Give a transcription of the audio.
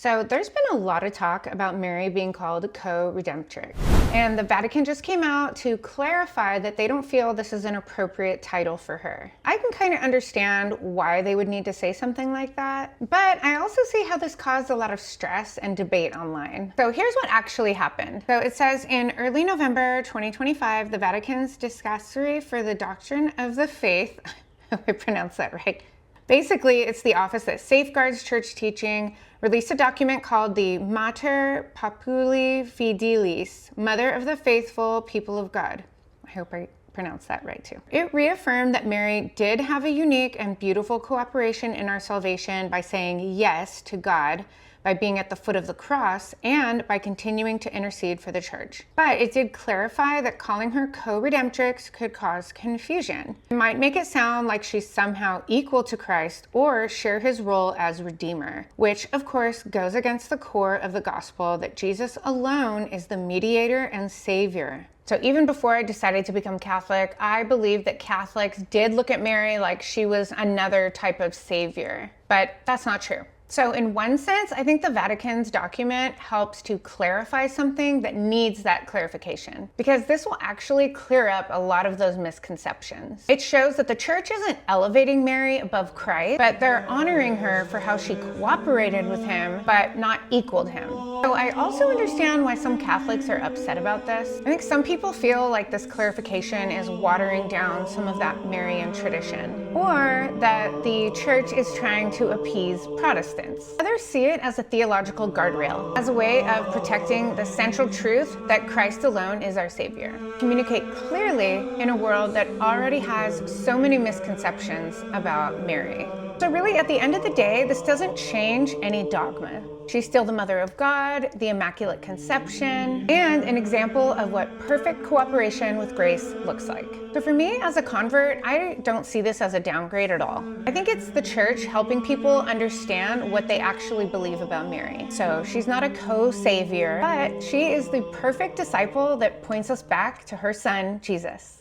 So there's been a lot of talk about Mary being called Co-Redemptrix. And the Vatican just came out to clarify that they don't feel this is an appropriate title for her. I can kind of understand why they would need to say something like that, but I also see how this caused a lot of stress and debate online. So here's what actually happened. So it says in early November 2025, the Vatican's Dicastery for the Doctrine of the Faith, I hope I pronounced that right. Basically, it's the office that safeguards church teaching, released a document called the Mater Populi Fidelis, Mother of the Faithful People of God. I hope I pronounced that right too. It reaffirmed that Mary did have a unique and beautiful cooperation in our salvation by saying yes to God, by being at the foot of the cross, and by continuing to intercede for the church. But it did clarify that calling her Co-Redemptrix could cause confusion. It might make it sound like she's somehow equal to Christ or share his role as Redeemer, which of course goes against the core of the gospel that Jesus alone is the mediator and savior. So even before I decided to become Catholic, I believed that Catholics did look at Mary like she was another type of savior, but that's not true. So in one sense, I think the Vatican's document helps to clarify something that needs that clarification, because this will actually clear up a lot of those misconceptions. It shows that the church isn't elevating Mary above Christ, but they're honoring her for how she cooperated with him, but not equaled him. So I also understand why some Catholics are upset about this. I think some people feel like this clarification is watering down some of that Marian tradition, or that the church is trying to appease Protestants. Others see it as a theological guardrail, as a way of protecting the central truth that Christ alone is our Savior. Communicate clearly in a world that already has so many misconceptions about Mary. So really, at the end of the day, this doesn't change any dogma. She's still the Mother of God, the Immaculate Conception, and an example of what perfect cooperation with grace looks like. So for me, as a convert, I don't see this as a downgrade at all. I think it's the church helping people understand what they actually believe about Mary. So she's not a co-savior, but she is the perfect disciple that points us back to her son, Jesus.